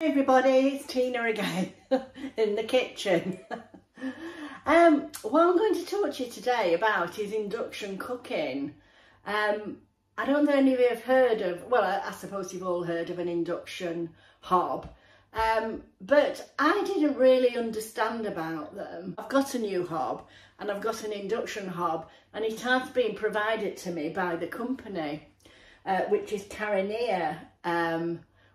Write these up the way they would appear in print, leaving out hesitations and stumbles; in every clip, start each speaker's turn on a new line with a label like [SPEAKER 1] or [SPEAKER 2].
[SPEAKER 1] Hey everybody, it's Tina again in the kitchen. What I'm going to talk to you today about is induction cooking. I don't know if any of you have heard of, well, I suppose you've all heard of an induction hob, but I didn't really understand about them. I've got a new hob and I've got an induction hob, and it has been provided to me by the company, which is Karinear,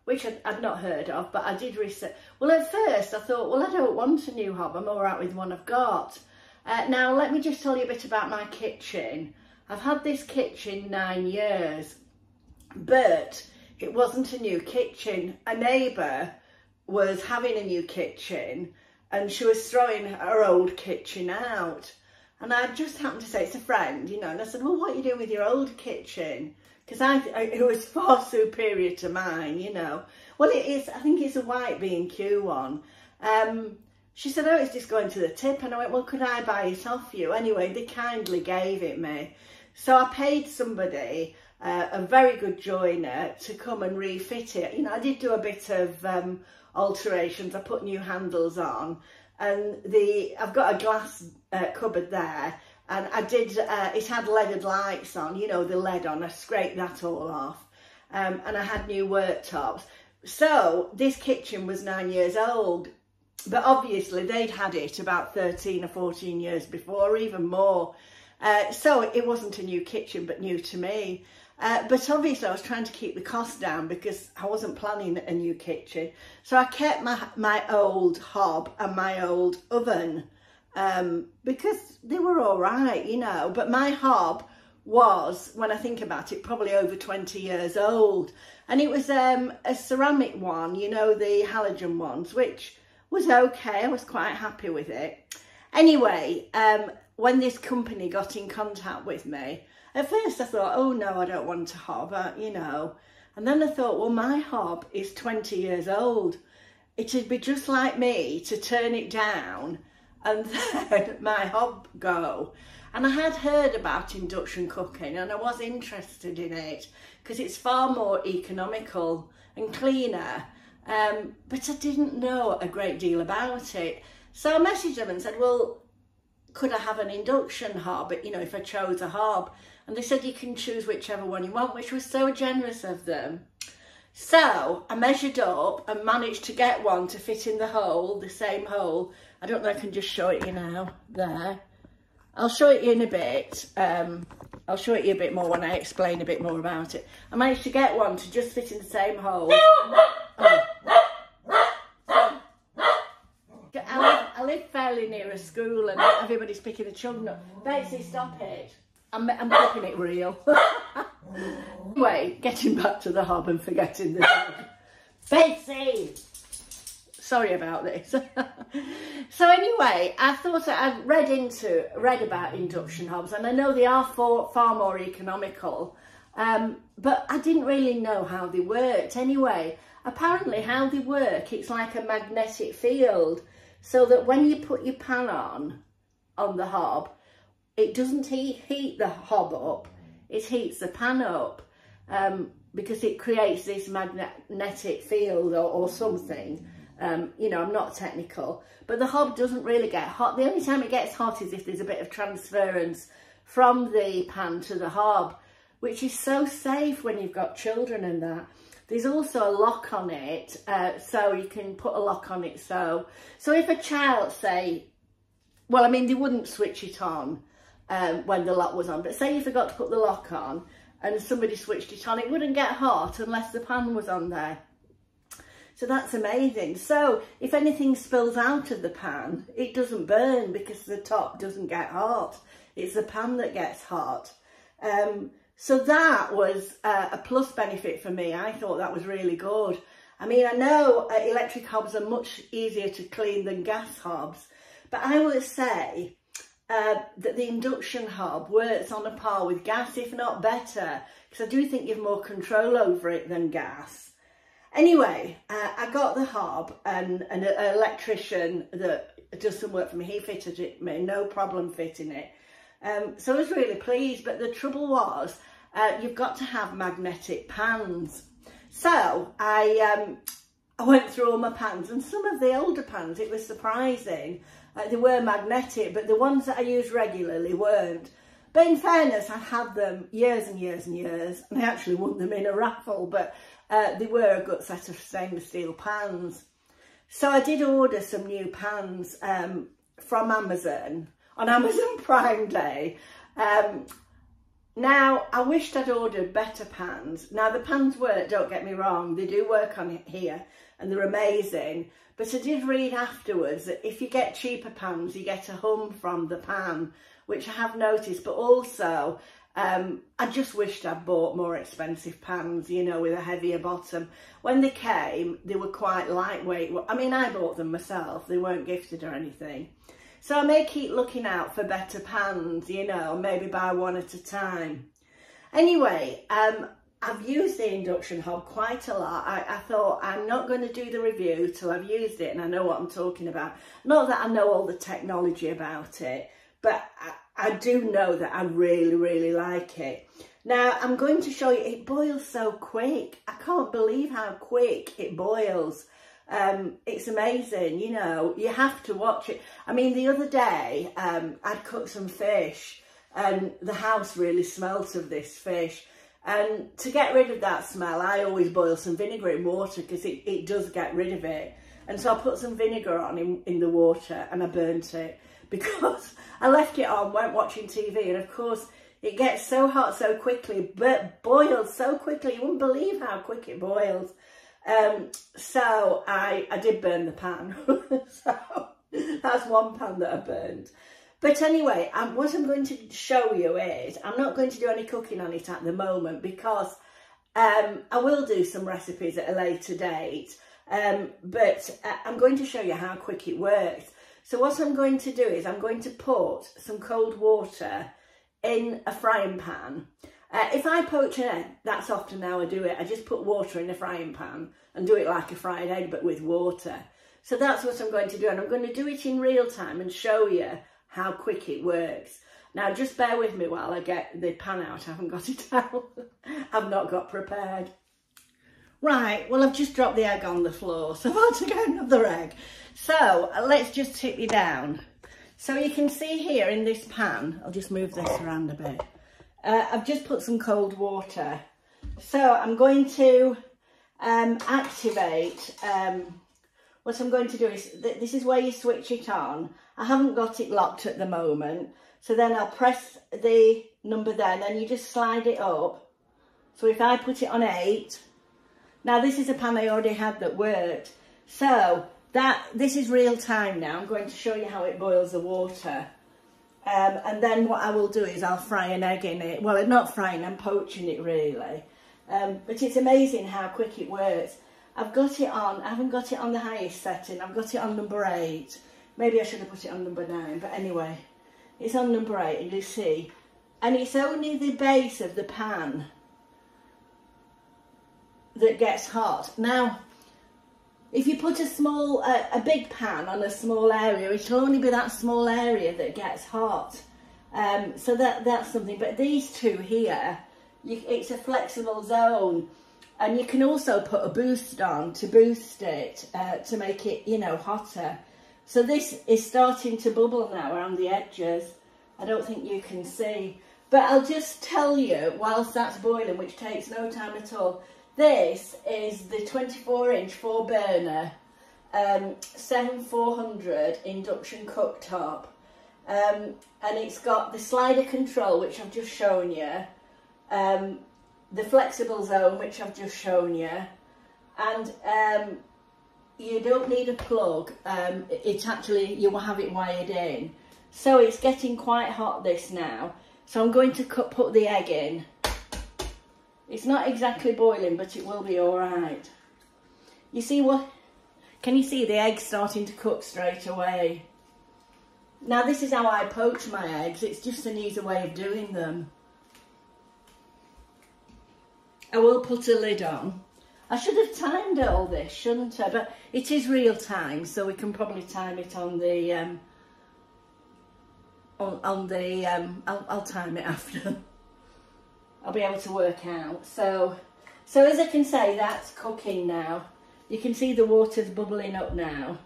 [SPEAKER 1] which I'd not heard of, but I did research. Well, at first I thought, well, I don't want a new hob, I'm all right with the one I've got. Now, let me just tell you a bit about my kitchen. I've had this kitchen 9 years, but it wasn't a new kitchen. A neighbour was having a new kitchen and she was throwing her old kitchen out. And I just happened to say, it's a friend, you know, and I said, well, what are you doing with your old kitchen? Because it was far superior to mine, you know. Well, it is, I think it's a white B&Q one. She said, oh, it's just going to the tip. And I went, well, could I buy it off you? Anyway, they kindly gave it me. So I paid somebody, a very good joiner, to come and refit it. You know, I did do a bit of alterations. I put new handles on, and I've got a glass cupboard there. And I did, it had leaded lights on, you know, the lead on. I scraped that all off. And I had new worktops. So this kitchen was 9 years old. But obviously they'd had it about 13 or 14 years before, or even more. So it wasn't a new kitchen, but new to me. But obviously I was trying to keep the cost down because I wasn't planning a new kitchen. So I kept my old hob and my old oven. Because they were all right, you know, but my hob was, when I think about it, probably over 20 years old, and it was a ceramic one, you know, the halogen ones, which was okay. I was quite happy with it. Anyway, when this company got in contact with me, at first I thought, oh no, I don't want a hob, you know, and then I thought, well, my hob is 20 years old. It'd be just like me to turn it down and then my hob go. And I had heard about induction cooking and I was interested in it because it's far more economical and cleaner, but I didn't know a great deal about it. So I messaged them and said, well, could I have an induction hob, you know, if I chose a hob? And they said you can choose whichever one you want, which was so generous of them. So I measured up and managed to get one to fit in the hole, the same hole. I don't know if I can just show it you now, there. I'll show it you in a bit. I'll show it you a bit more when I explain a bit more about it. I managed to get one to just fit in the same hole. I live fairly near a school and everybody's picking the children up. Betsy, stop it. I'm keeping it real. Anyway, getting back to the hob and forgetting the dog. Betsy! Sorry about this. So anyway, I thought I read about induction hobs, and I know they are far more economical, but I didn't really know how they worked. Anyway, apparently how they work, it's like a magnetic field, so that when you put your pan on the hob, it doesn't heat the hob up, it heats the pan up, because it creates this magnetic field or something. You know, I'm not technical, but the hob doesn't really get hot. The only time it gets hot is if there's a bit of transference from the pan to the hob, which is so safe when you've got children and that. There's also a lock on it, so you can put a lock on it. So if a child, say, well, I mean, they wouldn't switch it on when the lock was on, but say you forgot to put the lock on and somebody switched it on, it wouldn't get hot unless the pan was on there. So that's amazing. So if anything spills out of the pan, it doesn't burn because the top doesn't get hot. It's the pan that gets hot. So that was a plus benefit for me. I thought that was really good. I mean, I know electric hobs are much easier to clean than gas hobs, but I would say that the induction hob works on a par with gas, if not better, because I do think you have more control over it than gas. Anyway, I got the hob, and an electrician that does some work for me, he fitted it me, no problem fitting it. So I was really pleased, but the trouble was, you've got to have magnetic pans. So I I went through all my pans, and some of the older pans, it was surprising. They were magnetic, but the ones that I use regularly weren't. But in fairness, I had them years and years and years, and I actually won them in a raffle, but they were a good set of stainless steel pans. So I did order some new pans from Amazon, on Amazon Prime Day. Now, I wished I'd ordered better pans. Now, the pans work, don't get me wrong, they do work on it here, and they're amazing. But I did read afterwards that if you get cheaper pans, you get a hum from the pan, which I have noticed. But also, I just wished I'd bought more expensive pans, you know, with a heavier bottom. When they came, they were quite lightweight. I mean, I bought them myself. They weren't gifted or anything. So I may keep looking out for better pans, you know, maybe buy one at a time. Anyway, I've used the induction hob quite a lot. I thought I'm not going to do the review till I've used it and I know what I'm talking about. Not that I know all the technology about it, but I do know that I really, really like it. Now, I'm going to show you, it boils so quick. I can't believe how quick it boils. It's amazing, you know, you have to watch it. I mean, the other day, I'd cooked some fish and the house really smelt of this fish. And to get rid of that smell, I always boil some vinegar in water because it does get rid of it. And so I put some vinegar on in the water and I burnt it because I left it on, went watching TV, and of course it gets so hot so quickly, but boils so quickly, you wouldn't believe how quick it boils. So I did burn the pan. So that's one pan that I burned. But anyway, what I'm going to show you is, I'm not going to do any cooking on it at the moment because I will do some recipes at a later date. But I'm going to show you how quick it works. So what I'm going to do is I'm going to put some cold water in a frying pan. If I poach an egg, that's often how I do it. I just put water in a frying pan and do it like a fried egg, but with water. So that's what I'm going to do. And I'm going to do it in real time and show you how quick it works. Now, just bear with me while I get the pan out. I haven't got it out. I've not got prepared. Right, well, I've just dropped the egg on the floor, so I've had to get another egg. So let's just tip you down. So you can see here in this pan, I'll just move this around a bit. I've just put some cold water. So I'm going to activate, what I'm going to do is, this is where you switch it on. I haven't got it locked at the moment. So then I'll press the number there, and then you just slide it up. So if I put it on 8, now this is a pan I already had that worked. So this is real time now. I'm going to show you how it boils the water. And then what I will do is I'll fry an egg in it. Well, not frying, I'm poaching it really. But it's amazing how quick it works. I've got it on, I haven't got it on the highest setting. I've got it on number 8. Maybe I should have put it on number 9, but anyway. It's on number 8, and you see. And it's only the base of the pan that gets hot. Now, if you put a big pan on a small area, it'll only be that small area that gets hot. So that's something. But these two here, it's a flexible zone. And you can also put a boost on to boost it, to make it, you know, hotter. So this is starting to bubble now around the edges. I don't think you can see. But I'll just tell you, whilst that's boiling, which takes no time at all, this is the 24-inch 4-burner 7400 induction cooktop. And it's got the slider control, which I've just shown you. The flexible zone, which I've just shown you. And you don't need a plug. It's actually, you will have it wired in. So it's getting quite hot, this now. So I'm going to put the egg in. It's not exactly boiling, but it will be all right. You see what? Can you see the eggs starting to cook straight away? Now this is how I poach my eggs. It's just an easy way of doing them. I will put a lid on. I should have timed all this, shouldn't I? But it is real time, so we can probably time it on the I'll time it after. I'll be able to work out. So as I can say, that's cooking now. You can see the water's bubbling up now.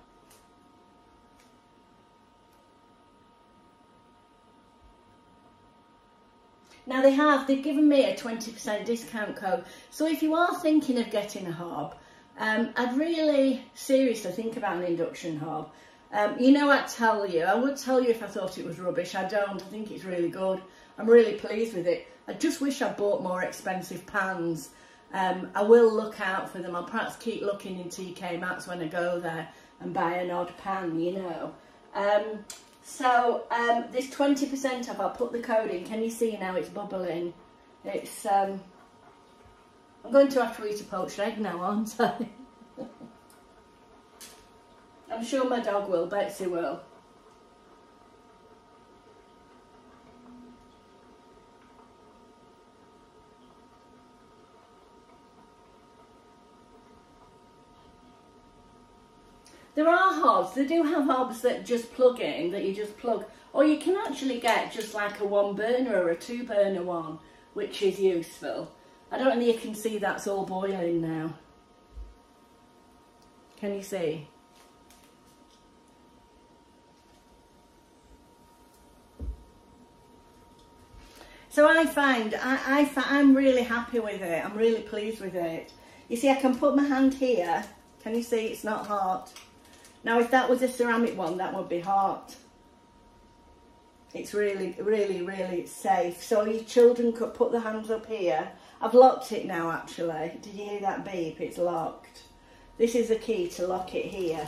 [SPEAKER 1] Now they've given me a 20% discount code. So if you are thinking of getting a hob, I'd really seriously think about an induction hob. You know, I would tell you if I thought it was rubbish. I don't. I think it's really good. I'm really pleased with it. I just wish I bought more expensive pans. I will look out for them. I'll perhaps keep looking in TK Maxx when I go there and buy an odd pan, you know. This 20% off, I'll put the code in. Can you see now it's bubbling? It's, I'm going to have to eat a poached egg now, aren't I? I'm sure my dog will, Betsy will. There are hobs, they do have hobs that just plug in, that you just plug, or you can actually get just like a 1 burner or a 2 burner one, which is useful. I don't know if you can see that's all boiling now. Can you see? So I find, I'm really happy with it, I'm really pleased with it. You see, I can put my hand here, can you see it's not hot? Now, if that was a ceramic one, that would be hot. It's really, really, really safe. So your children could put their hands up here. I've locked it now, actually. Did you hear that beep? It's locked. This is the key to lock it here.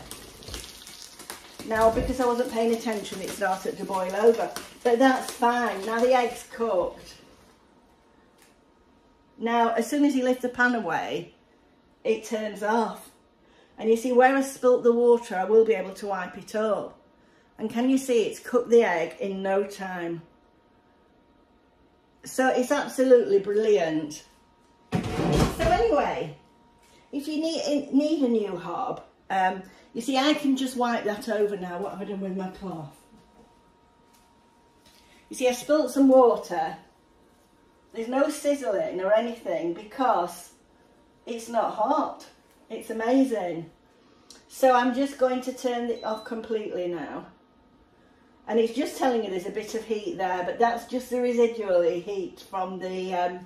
[SPEAKER 1] Now, because I wasn't paying attention, it started to boil over. But that's fine. Now the egg's cooked. Now, as soon as you lift the pan away, it turns off. And you see where I spilt the water, I will be able to wipe it up. And can you see it's cooked the egg in no time? So it's absolutely brilliant. So anyway, if you need a new hob, you see I can just wipe that over now. What have I done with my cloth? You see I spilt some water. There's no sizzling or anything because it's not hot. It's amazing. So I'm just going to turn it off completely now. And it's just telling you there's a bit of heat there, but that's just the residual heat from the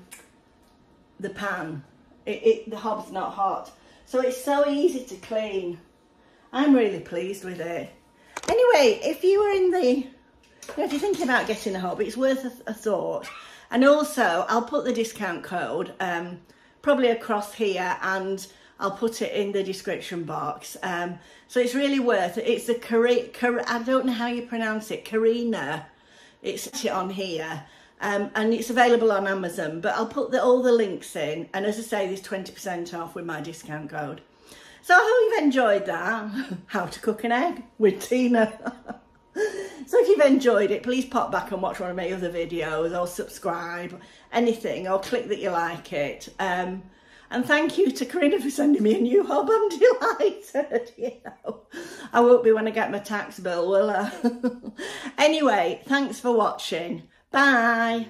[SPEAKER 1] pan. The hob's not hot. So it's so easy to clean. I'm really pleased with it. Anyway, if you were if you're thinking about getting a hob, it's worth a thought. And also, I'll put the discount code probably across here, and I'll put it in the description box. So it's really worth it. It's the I don't know how you pronounce it, Karinear. It's on here. And it's available on Amazon, but I'll put all the links in. And as I say, there's 20% off with my discount code. So I hope you've enjoyed that. How to cook an egg with Tina. So if you've enjoyed it, please pop back and watch one of my other videos, or subscribe, anything, or click that you like it. And thank you to Karinear for sending me a new hob. I'm delighted, you know. I won't be when I get my tax bill, will I? Anyway, thanks for watching. Bye.